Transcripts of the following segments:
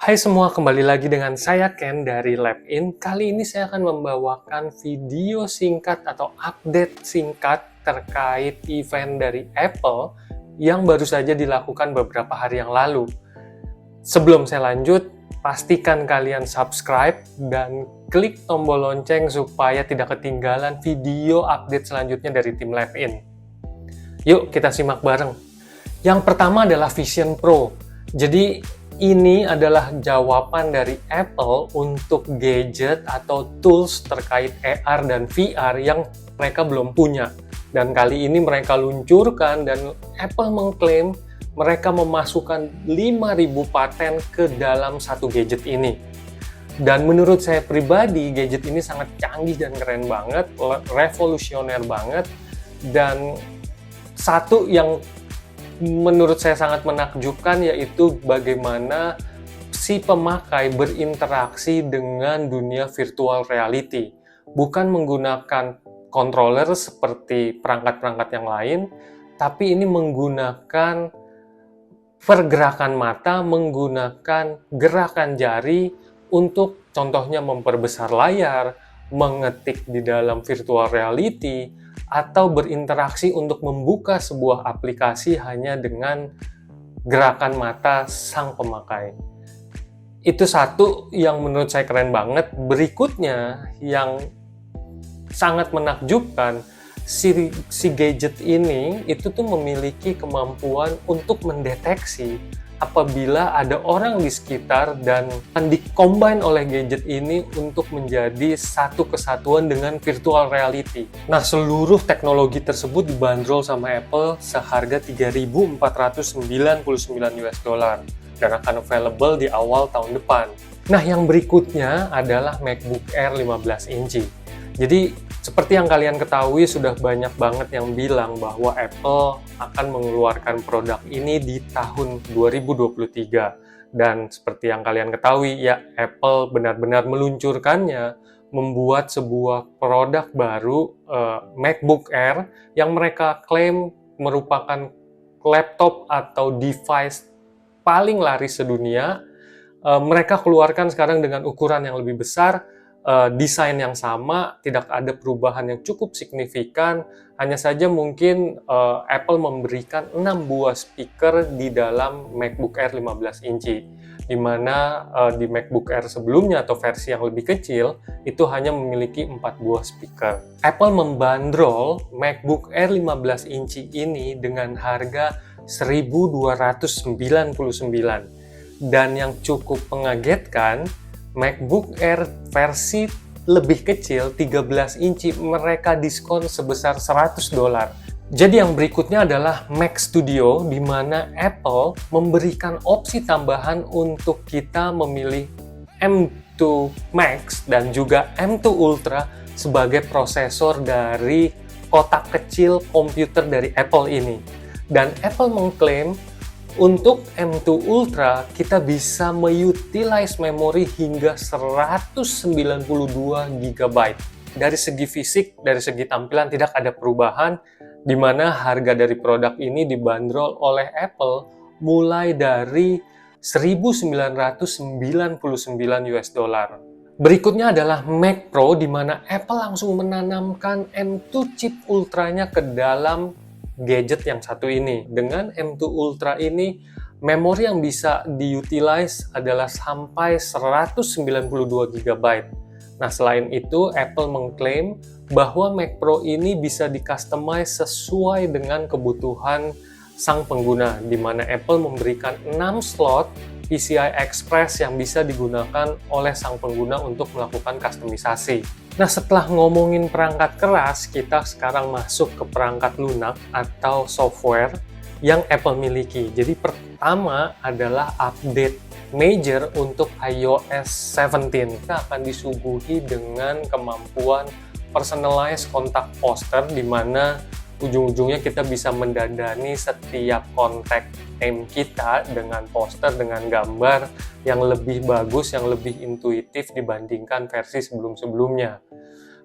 Hai semua, kembali lagi dengan saya Ken dari LabIn. Kali ini saya akan membawakan video singkat atau update singkat terkait event dari Apple yang baru saja dilakukan beberapa hari yang lalu. Sebelum saya lanjut, pastikan kalian subscribe dan klik tombol lonceng supaya tidak ketinggalan video update selanjutnya dari tim LabIn. Yuk kita simak bareng. Yang pertama adalah Vision Pro. Jadi ini adalah jawaban dari Apple untuk gadget atau tools terkait AR dan VR yang mereka belum punya. Dan kali ini mereka luncurkan dan Apple mengklaim mereka memasukkan 5.000 paten ke dalam satu gadget ini. Dan menurut saya pribadi, gadget ini sangat canggih dan keren banget, revolusioner banget. Dan satu yang menurut saya sangat menakjubkan yaitu bagaimana si pemakai berinteraksi dengan dunia virtual reality. Bukan menggunakan controller seperti perangkat-perangkat yang lain, tapi ini menggunakan pergerakan mata, menggunakan gerakan jari untuk contohnya memperbesar layar, mengetik di dalam virtual reality, atau berinteraksi untuk membuka sebuah aplikasi hanya dengan gerakan mata sang pemakai. Itu satu yang menurut saya keren banget. Berikutnya yang sangat menakjubkan, si gadget ini itu tuh memiliki kemampuan untuk mendeteksi apabila ada orang di sekitar dan di-combine oleh gadget ini untuk menjadi satu kesatuan dengan virtual reality. Nah, seluruh teknologi tersebut dibanderol sama Apple seharga 3.499 US dollar dan akan available di awal tahun depan. Nah, yang berikutnya adalah MacBook Air 15 inci. Jadi, seperti yang kalian ketahui, sudah banyak banget yang bilang bahwa Apple akan mengeluarkan produk ini di tahun 2023. Dan seperti yang kalian ketahui, ya Apple benar-benar meluncurkannya, membuat sebuah produk baru, MacBook Air, yang mereka klaim merupakan laptop atau device paling laris sedunia. Mereka keluarkan sekarang dengan ukuran yang lebih besar, desain yang sama, tidak ada perubahan yang cukup signifikan, hanya saja mungkin Apple memberikan 6 buah speaker di dalam MacBook Air 15 inci, di mana di MacBook Air sebelumnya atau versi yang lebih kecil, itu hanya memiliki 4 buah speaker. Apple membandrol MacBook Air 15 inci ini dengan harga 1.299, dan yang cukup mengagetkan, MacBook Air versi lebih kecil 13 inci mereka diskon sebesar $100. Jadi yang berikutnya adalah Mac Studio, di mana Apple memberikan opsi tambahan untuk kita memilih M2 Max dan juga M2 Ultra sebagai prosesor dari kotak kecil komputer dari Apple ini. Dan Apple mengklaim untuk M2 Ultra, kita bisa mengutilize memori hingga 192 GB. Dari segi fisik, dari segi tampilan tidak ada perubahan, di mana harga dari produk ini dibanderol oleh Apple mulai dari 1.999 US dollar. Berikutnya adalah Mac Pro, di mana Apple langsung menanamkan M2 chip Ultranya ke dalam gadget yang satu ini. Dengan M2 Ultra ini, memori yang bisa diutilize adalah sampai 192 GB. Nah, selain itu, Apple mengklaim bahwa Mac Pro ini bisa di-customize sesuai dengan kebutuhan sang pengguna, di mana Apple memberikan 6 slot PCI Express yang bisa digunakan oleh sang pengguna untuk melakukan kustomisasi. Nah, setelah ngomongin perangkat keras, kita sekarang masuk ke perangkat lunak atau software yang Apple miliki. Jadi pertama adalah update major untuk iOS 17. Kita akan disuguhi dengan kemampuan personalized kontak poster, di mana ujung-ujungnya kita bisa mendandani setiap kontak name kita dengan poster, dengan gambar yang lebih bagus, yang lebih intuitif dibandingkan versi sebelum-sebelumnya.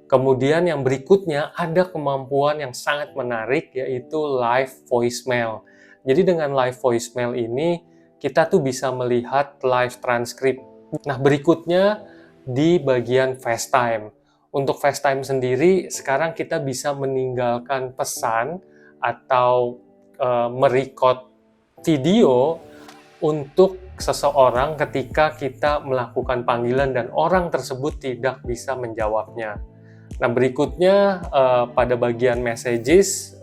Kemudian yang berikutnya ada kemampuan yang sangat menarik, yaitu live voicemail. Jadi dengan live voicemail ini kita tuh bisa melihat live transcript. Nah, berikutnya di bagian FaceTime. Untuk FaceTime sendiri, sekarang kita bisa meninggalkan pesan atau merecord video untuk seseorang ketika kita melakukan panggilan dan orang tersebut tidak bisa menjawabnya. Nah, berikutnya pada bagian messages,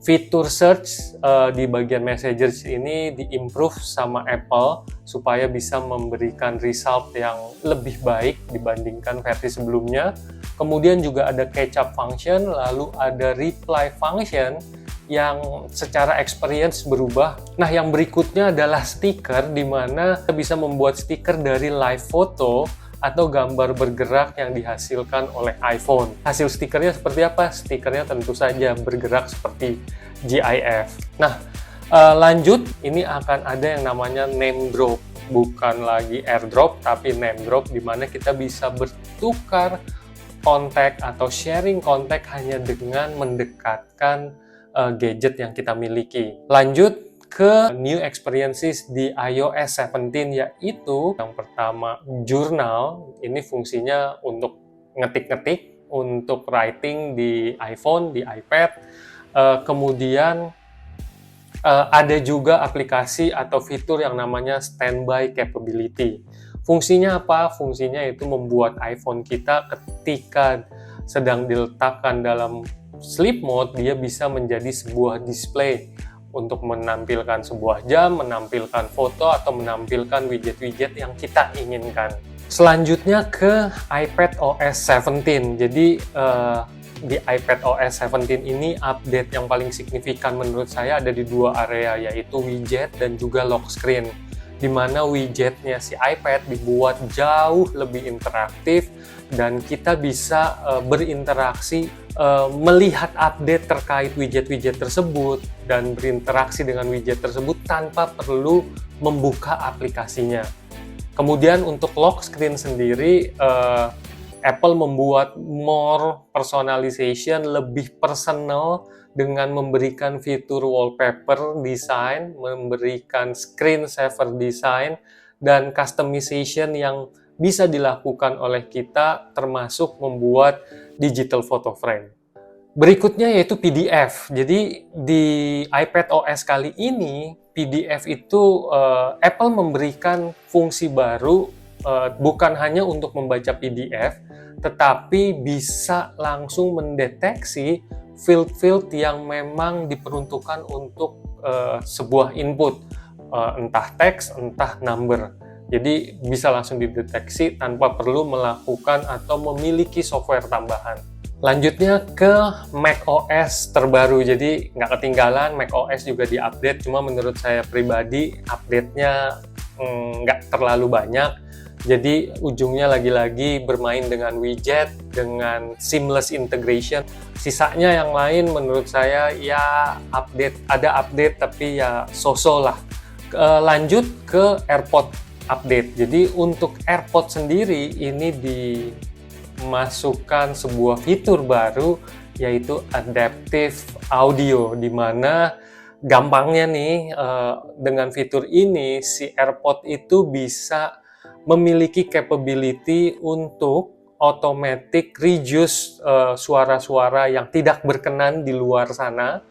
fitur search di bagian messages ini diimprove sama Apple supaya bisa memberikan result yang lebih baik dibandingkan versi sebelumnya. Kemudian juga ada catch up function, lalu ada reply function yang secara experience berubah. Nah, yang berikutnya adalah stiker, di mana kita bisa membuat stiker dari live foto atau gambar bergerak yang dihasilkan oleh iPhone. Hasil stikernya seperti apa? Stikernya tentu saja bergerak seperti GIF. Nah, lanjut, ini akan ada yang namanya name drop. Bukan lagi airdrop, tapi name drop, di mana kita bisa bertukar kontak atau sharing kontak hanya dengan mendekatkan gadget yang kita miliki. Lanjut ke new experiences di iOS 17, yaitu yang pertama journal. Ini fungsinya untuk ngetik-ngetik, untuk writing di iPhone, di iPad. Kemudian ada juga aplikasi atau fitur yang namanya standby capability. Fungsinya apa? Fungsinya itu membuat iPhone kita ketika sedang diletakkan dalam sleep mode, dia bisa menjadi sebuah display untuk menampilkan sebuah jam, menampilkan foto, atau menampilkan widget-widget yang kita inginkan. Selanjutnya ke iPad OS 17. Jadi di iPad OS 17 ini update yang paling signifikan menurut saya ada di dua area, yaitu widget dan juga lock screen, di mana widgetnya si iPad dibuat jauh lebih interaktif dan kita bisa berinteraksi, melihat update terkait widget-widget tersebut dan berinteraksi dengan widget tersebut tanpa perlu membuka aplikasinya. Kemudian untuk lock screen sendiri, Apple membuat more personalization, lebih personal dengan memberikan fitur wallpaper design, memberikan screensaver design, dan customization yang bisa dilakukan oleh kita, termasuk membuat digital photo frame. Berikutnya yaitu PDF. Jadi di iPad OS kali ini, PDF itu Apple memberikan fungsi baru, bukan hanya untuk membaca PDF, tetapi bisa langsung mendeteksi field-field yang memang diperuntukkan untuk sebuah input, entah teks, entah number. Jadi bisa langsung dideteksi tanpa perlu melakukan atau memiliki software tambahan. Lanjutnya ke macOS terbaru. Jadi nggak ketinggalan, macOS juga diupdate. Cuma menurut saya pribadi update-nya nggak terlalu banyak. Jadi ujungnya lagi-lagi bermain dengan widget, dengan seamless integration. Sisanya yang lain menurut saya ya ada update tapi ya so-so lah. Lanjut ke AirPods update. Jadi untuk AirPods sendiri ini dimasukkan sebuah fitur baru, yaitu adaptive audio, di mana gampangnya nih dengan fitur ini si AirPods itu bisa memiliki capability untuk automatic reduce suara-suara yang tidak berkenan di luar sana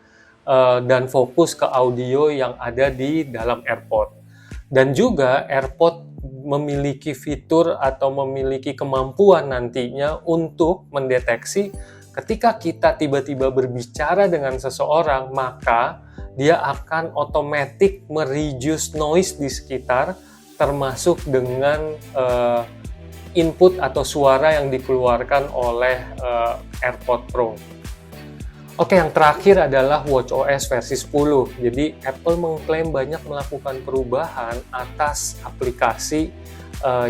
dan fokus ke audio yang ada di dalam AirPods. Dan juga AirPods memiliki fitur atau memiliki kemampuan nantinya untuk mendeteksi ketika kita tiba-tiba berbicara dengan seseorang, maka dia akan otomatis mereduce noise di sekitar, termasuk dengan input atau suara yang dikeluarkan oleh AirPods Pro. Oke, yang terakhir adalah watchOS versi 10. Jadi Apple mengklaim banyak melakukan perubahan atas aplikasi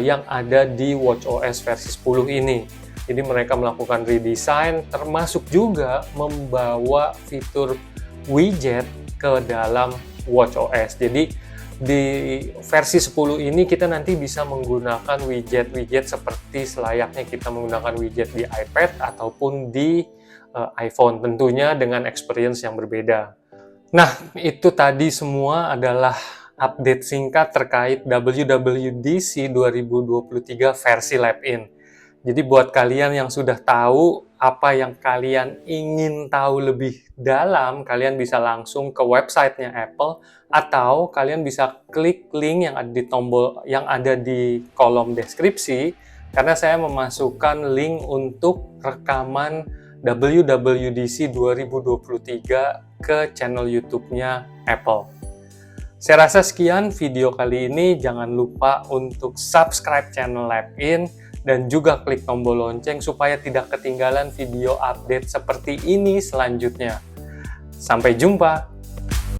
yang ada di watchOS versi 10 ini. Jadi mereka melakukan redesign, termasuk juga membawa fitur widget ke dalam watchOS. Jadi di versi 10 ini kita nanti bisa menggunakan widget-widget seperti selayaknya kita menggunakan widget di iPad ataupun di iPhone, tentunya dengan experience yang berbeda. Nah, itu tadi semua adalah update singkat terkait WWDC 2023 versi Lab-In. Jadi buat kalian yang sudah tahu apa yang kalian ingin tahu lebih dalam, kalian bisa langsung ke websitenya Apple atau kalian bisa klik link yang ada di tombol yang ada di kolom deskripsi karena saya memasukkan link untuk rekaman WWDC 2023 ke channel YouTube-nya Apple. Saya rasa sekian video kali ini. Jangan lupa untuk subscribe channel Lab-In dan juga klik tombol lonceng supaya tidak ketinggalan video update seperti ini selanjutnya. Sampai jumpa!